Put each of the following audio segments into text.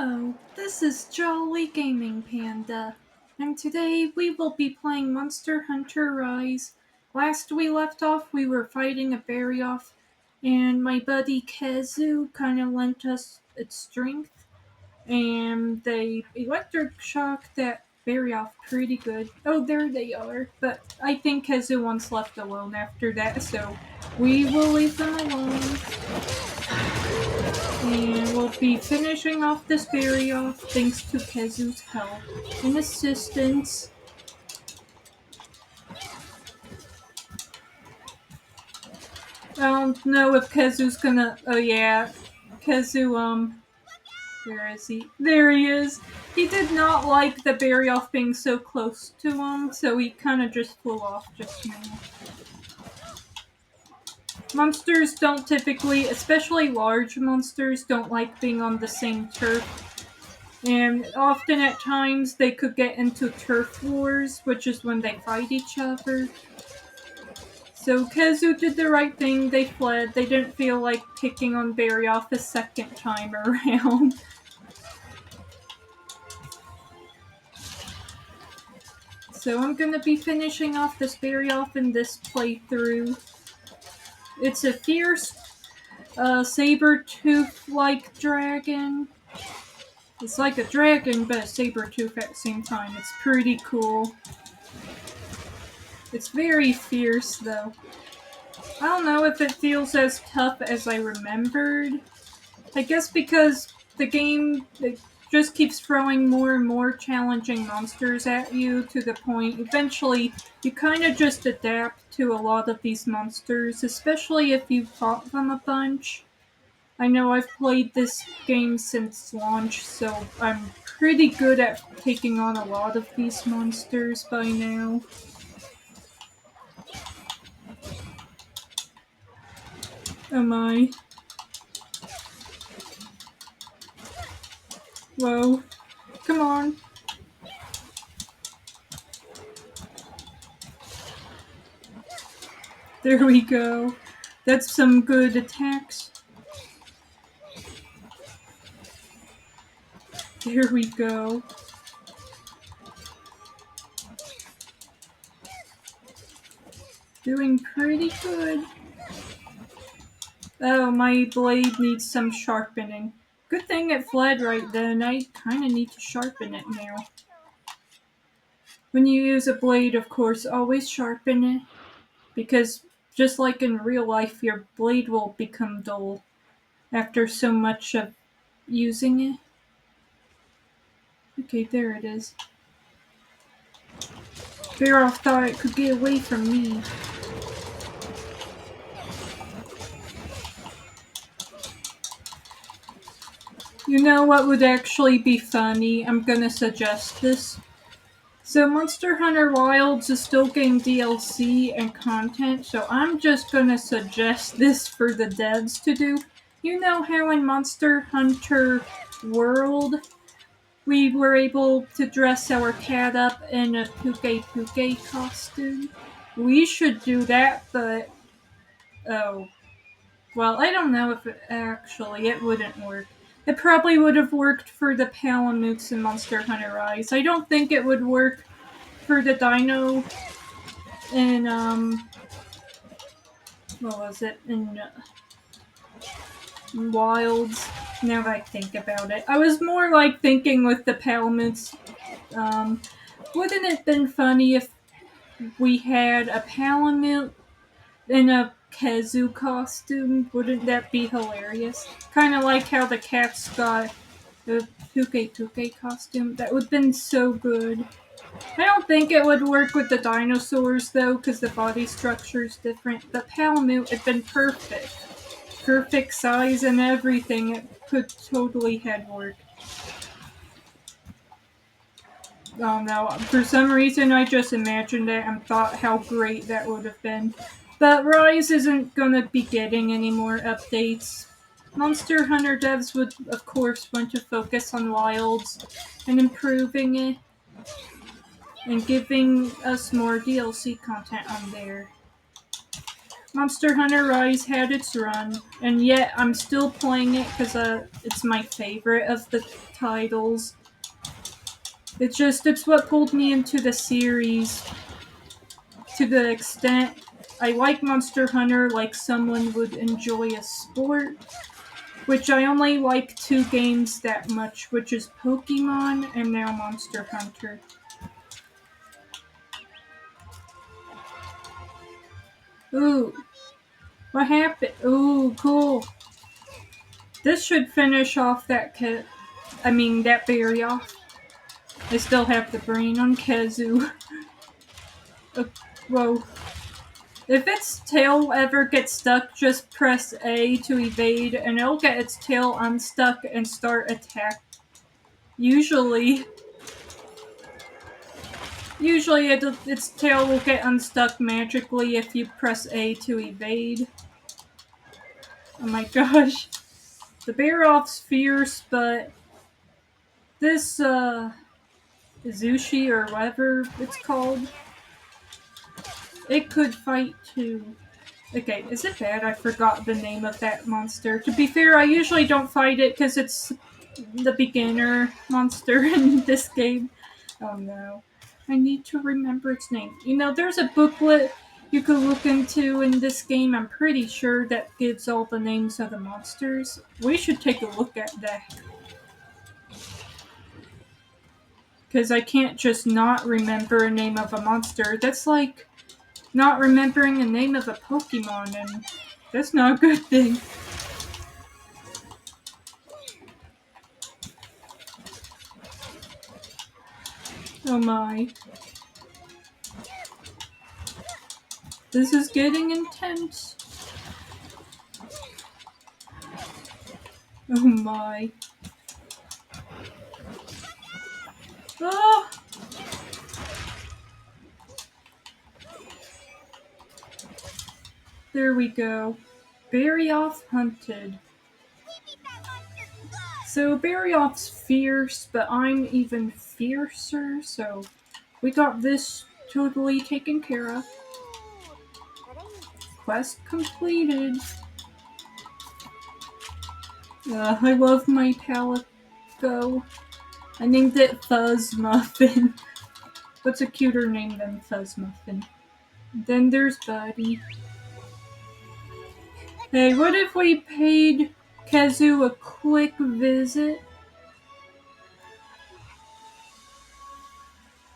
Hello, this is Jolly Gaming Panda, and today we will be playing Monster Hunter Rise. Last we left off, we were fighting a Barioth, and my buddy Kazu kinda lent us its strength, and they electric shocked that Barioth pretty good. Oh, there they are, but I think Kazu once left alone after that, so we will leave them alone. And we'll be finishing off this barrier thanks to Kazu's help and assistance. I don't know if Kazu's gonna. Oh yeah, Kazu. Where is he? There he is. He did not like the Barioth being so close to him, so he kind of just flew off just now. Monsters don't typically, especially large monsters, don't like being on the same turf. And often at times they could get into turf wars, which is when they fight each other. So Kazu did the right thing, they fled. They didn't feel like picking on Barioth a second time around. So I'm gonna be finishing off this Barioth in this playthrough. It's a fierce, saber-tooth-like dragon. It's like a dragon, but a saber-tooth at the same time. It's pretty cool. It's very fierce, though. I don't know if it feels as tough as I remembered. I guess because the game just keeps throwing more and more challenging monsters at you to the point eventually you kind of just adapt to a lot of these monsters, especially if you've fought them a bunch. I know I've played this game since launch, so I'm pretty good at taking on a lot of these monsters by now. Oh my. Whoa. Come on. There we go. That's some good attacks. There we go. Doing pretty good. Oh, my blade needs some sharpening. Good thing it fled right then. I kinda need to sharpen it now. When you use a blade, of course, always sharpen it. Because just like in real life, your blade will become dull after so much of using it. Okay, there it is. Barioth thought it could get away from me. You know what would actually be funny? I'm gonna suggest this. So Monster Hunter Wilds is still getting DLC and content, so I'm just gonna suggest this for the devs to do. You know how in Monster Hunter World we were able to dress our cat up in a Puke costume? We should do that, but oh, well, I don't know if it wouldn't work. It probably would have worked for the Palamutes in Monster Hunter Rise. I don't think it would work for the dino in, what was it? In Wilds, now that I think about it. I was more like thinking with the Palamutes, wouldn't it have been funny if we had a Palamute in a Kazu costume? Wouldn't that be hilarious? Kind of like how the cats got the Puke costume. That would have been so good. I don't think it would work with the dinosaurs though, because the body structure is different. But Palamute had been perfect. Perfect size and everything. It could totally have worked. Oh no, for some reason I just imagined it and thought how great that would have been. But Rise isn't gonna be getting any more updates. Monster Hunter devs would, of course, want to focus on Wilds and improving it and giving us more DLC content on there. Monster Hunter Rise had its run, and yet I'm still playing it because it's my favorite of the titles. It's what pulled me into the series to the extent I like Monster Hunter like someone would enjoy a sport, which I only like two games that much, which is Pokemon and now Monster Hunter. Ooh, what happened? Ooh, cool. This should finish off that that berry off. I still have the brain on Kazu. Whoa. If its tail ever gets stuck, just press A to evade, and it'll get its tail unstuck and start attack. Usually its tail will get unstuck magically if you press A to evade. Oh my gosh. The bear off's fierce, but this, Zushi or whatever it's called, it could fight too. Okay, is it bad? I forgot the name of that monster. To be fair, I usually don't fight it because it's the beginner monster in this game. Oh no. I need to remember its name. You know, there's a booklet you could look into in this game. I'm pretty sure that gives all the names of the monsters. We should take a look at that. Because I can't just not remember a name of a monster. That's like not remembering the name of a Pokemon, and that's not a good thing. Oh my. This is getting intense. Oh my. Oh! There we go. Barryoff hunted. So Barryoff's fierce, but I'm even fiercer, so we got this totally taken care of. Quest completed. I love my Palico. I named it Fuzz Muffin. What's a cuter name than Fuzz Muffin? Then there's Buddy. Hey, what if we paid Kazu a quick visit?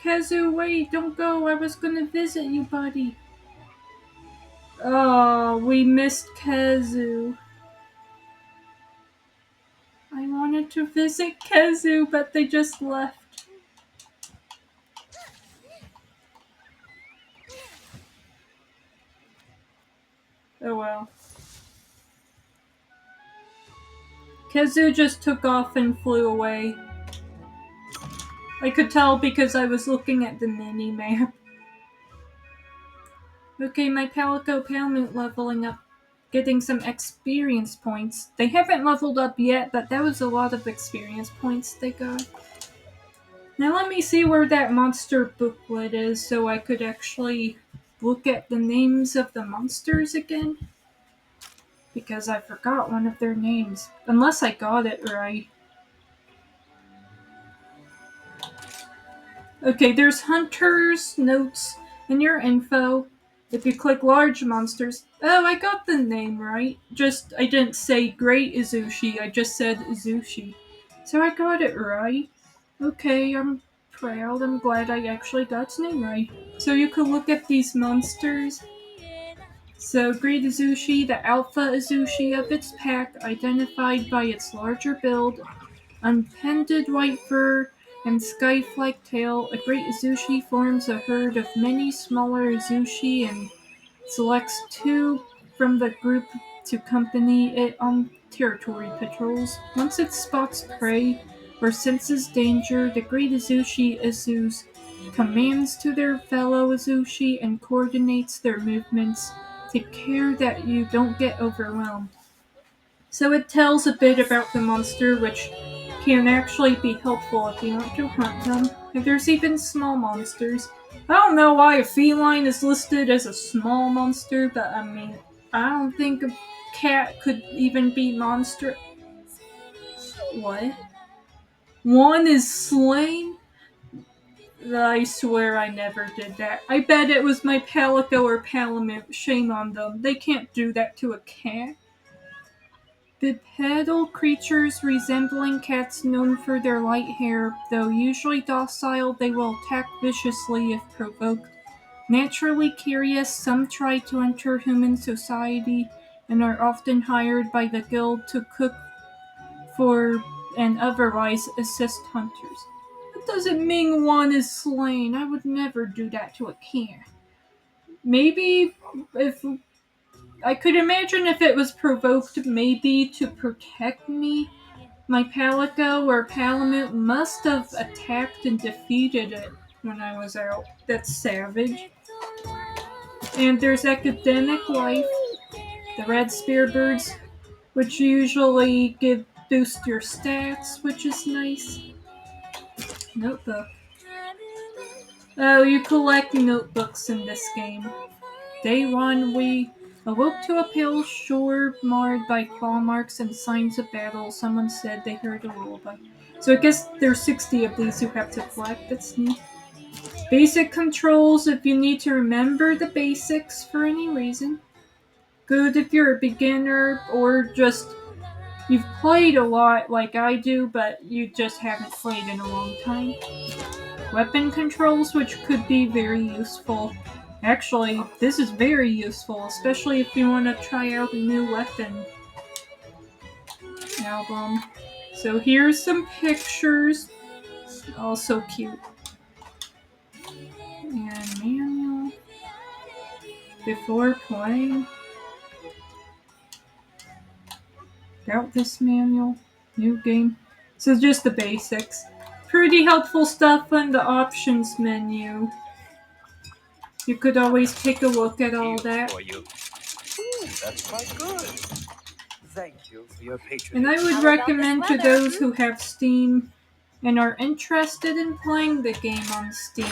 Kazu, wait, don't go. I was gonna visit you, buddy. Oh, we missed Kazu. I wanted to visit Kazu, but they just left. Oh well. Kazu just took off and flew away. I could tell because I was looking at the mini-map. Okay, my Palico Palmute leveling up. Getting some experience points. They haven't leveled up yet, but that was a lot of experience points they got. Now let me see where that monster booklet is so I could actually look at the names of the monsters again. Because I forgot one of their names. Unless I got it right. Okay, there's hunters, notes, and your info. If you click large monsters... Oh, I got the name right. Just, I didn't say Great Izushi, I just said Izushi. So I got it right. Okay, I'm proud. I'm glad I actually got its name right. So you could look at these monsters. So Great Izushi, the alpha Izushi of its pack, identified by its larger build, unpended white fur, and sky-flecked tail, a great Izushi forms a herd of many smaller Izushi and selects two from the group to accompany it on territory patrols. Once it spots prey or senses danger, the great Izushi issues commands to their fellow Izushi and coordinates their movements. Take care that you don't get overwhelmed. So it tells a bit about the monster, which can actually be helpful if you want to hunt them. And there's even small monsters. I don't know why a feline is listed as a small monster, but I mean, I don't think a cat could even be monster. What? One is slain? I swear I never did that. I bet it was my Palico or Palamute. Shame on them. They can't do that to a cat. Bipedal creatures resembling cats known for their light hair. Though usually docile, they will attack viciously if provoked. Naturally curious, some try to enter human society and are often hired by the guild to cook for and otherwise assist hunters. That doesn't mean one is slain. I would never do that to a cat. Maybe if I could imagine if it was provoked, maybe to protect me, my Palico or Palamute must have attacked and defeated it when I was out. That's savage. And there's academic life, the red spearbirds, which usually give boost your stats, which is nice. Notebook. Oh, you collect notebooks in this game. Day 1, we awoke to a pale shore marred by claw marks and signs of battle. Someone said they heard a lullaby. So I guess there's 60 of these you have to collect. That's neat. Basic controls if you need to remember the basics for any reason. Good if you're a beginner or just you've played a lot like I do, but you just haven't played in a long time. Weapon controls, which could be very useful. Actually, this is very useful, especially if you want to try out a new weapon album. So here's some pictures. Oh, so cute. And manual. Before playing. About this manual. New game. So just the basics. Pretty helpful stuff in the options menu. You could always take a look at all that. That's quite good. Thank you for your patronage. And I would recommend to those who have Steam and are interested in playing the game on Steam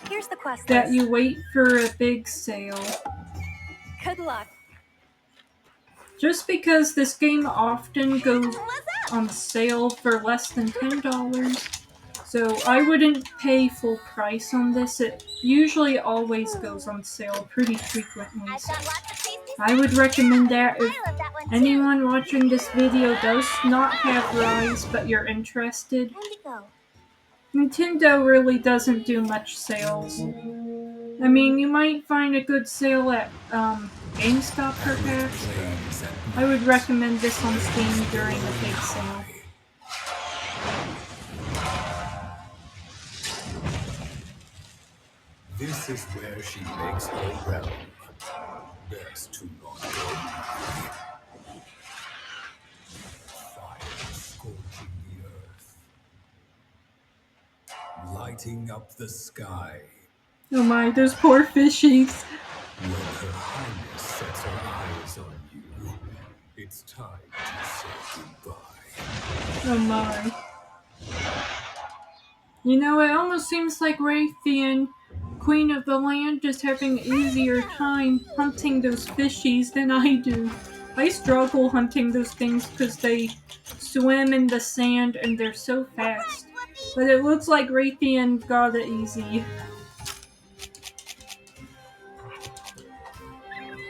Here's the quest that list. you wait for a big sale. Good luck. Just because this game often goes on sale for less than $10, so I wouldn't pay full price on this. It usually always goes on sale pretty frequently. So I would recommend that if anyone watching this video does not have Rise but you're interested. Nintendo really doesn't do much sales. I mean, you might find a good sale at GameStop perhaps. I would recommend this on Steam during a big sale. This is where she makes her realm. There's too long. Fire scorching the earth, lighting up the sky. Oh my, those poor fishies. When her highness sets her eyes on you, it's time to say goodbye. Oh my. You know, it almost seems like Rathian, Queen of the Land, is having an easier time hunting those fishies than I do. I struggle hunting those things because they swim in the sand and they're so fast. But it looks like Rathian got it easy.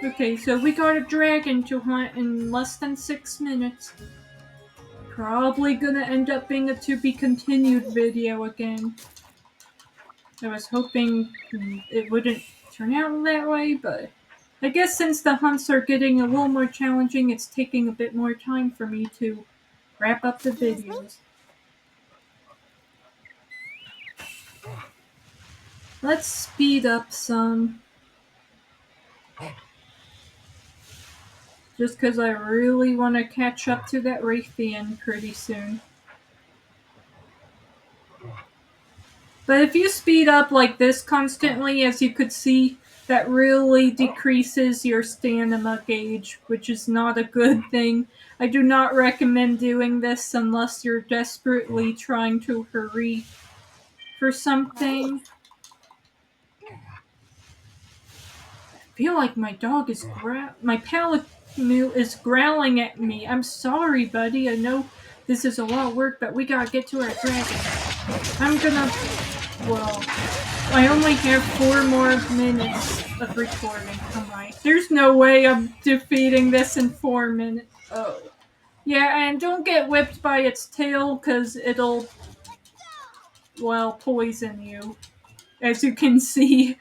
Okay, so we got a dragon to hunt in less than 6 minutes. Probably gonna end up being a to-be-continued video again. I was hoping it wouldn't turn out that way, but I guess since the hunts are getting a little more challenging, it's taking a bit more time for me to wrap up the videos. Let's speed up some. Just because I really want to catch up to that Rathian pretty soon. But if you speed up like this constantly, as you could see, that really decreases your stamina gauge, which is not a good thing. I do not recommend doing this unless you're desperately trying to hurry for something. feel like my dog is my Palamute is growling at me. I'm sorry, buddy. I know this is a lot of work, but we gotta get to our dragon. I'm gonna... Well, I only have 4 more minutes of recording. Alright. There's no way I'm defeating this in 4 minutes. Oh. Yeah, and don't get whipped by its tail, because it'll, well, poison you. As you can see.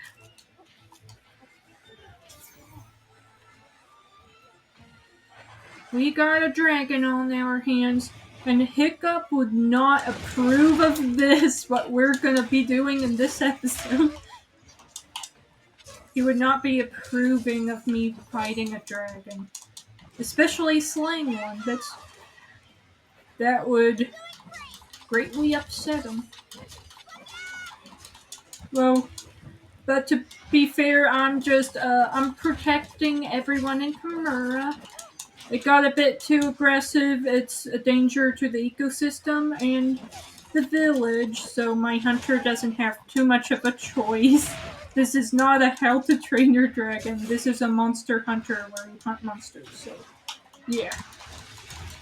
We got a dragon on our hands, and Hiccup would not approve of this, what we're gonna be doing in this episode. He would not be approving of me fighting a dragon. Especially slaying one. That would greatly upset him. Well, but to be fair, I'm protecting everyone in Kamura. It got a bit too aggressive. It's a danger to the ecosystem and the village, so my hunter doesn't have too much of a choice. This is not a how to train your dragon. This is a monster hunter where you hunt monsters, so yeah.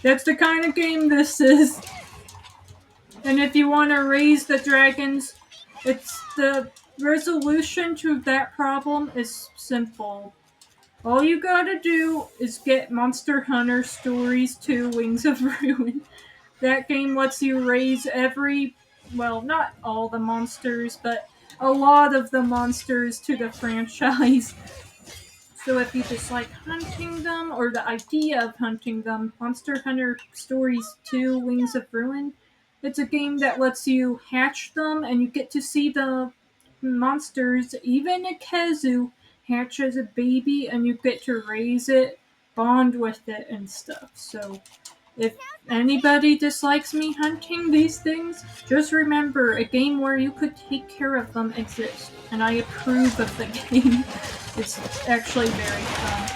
That's the kind of game this is. And if you want to raise the dragons, the resolution to that problem is simple. All you gotta do is get Monster Hunter Stories 2 Wings of Ruin. That game lets you raise well, not all the monsters, but a lot of the monsters to the franchise. So if you just like hunting them, or the idea of hunting them, Monster Hunter Stories 2 Wings of Ruin, it's a game that lets you hatch them, and you get to see the monsters, even a Kazu, hatch as a baby, and you get to raise it, bond with it, and stuff. So if anybody dislikes me hunting these things, just remember, a game where you could take care of them exists, and I approve of the game. It's actually very fun.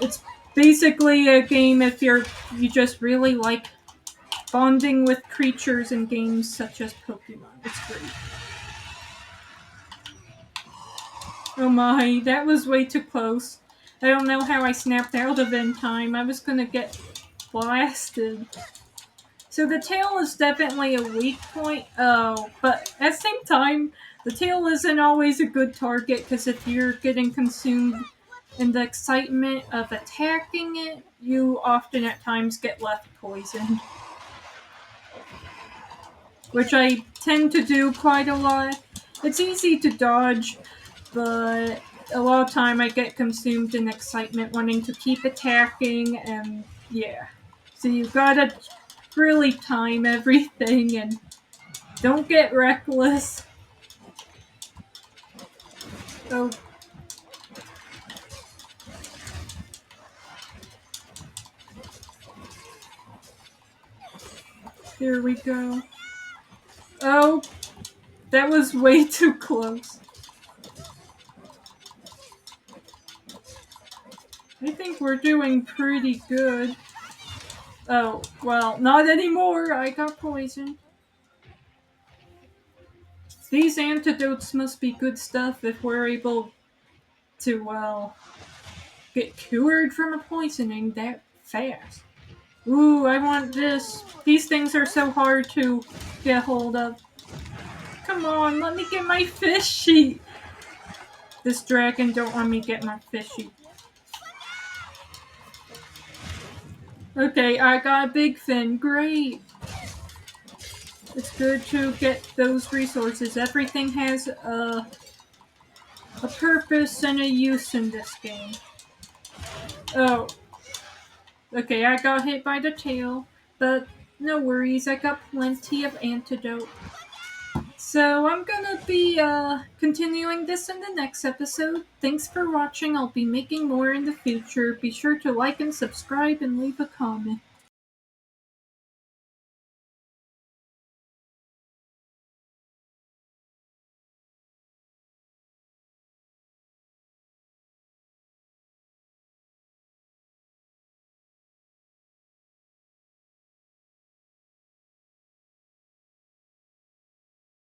It's basically a game if you just really like bonding with creatures in games such as Pokemon. It's great. Oh my, that was way too close. I don't know how I snapped out of it in time. I was gonna get blasted. So the tail is definitely a weak point. Oh, but at the same time, the tail isn't always a good target, because if you're getting consumed in the excitement of attacking it, you often at times get left poisoned. Which I tend to do quite a lot. It's easy to dodge, but a lot of time I get consumed in excitement, wanting to keep attacking, and yeah. So you gotta really time everything and don't get reckless. Oh. Here we go. Oh, that was way too close. I think we're doing pretty good. Oh, well, not anymore. I got poisoned. These antidotes must be good stuff if we're able to, well, get cured from a poisoning that fast. Ooh, I want this. These things are so hard to get hold of. Come on, let me get my fishy. This dragon don't want me to get my fishy. Okay, I got a big fin. Great. It's good to get those resources. Everything has a purpose and a use in this game. Oh. Okay, I got hit by the tail, but no worries, I got plenty of antidote. So I'm gonna be continuing this in the next episode. Thanks for watching. I'll be making more in the future. Be sure to like and subscribe and leave a comment.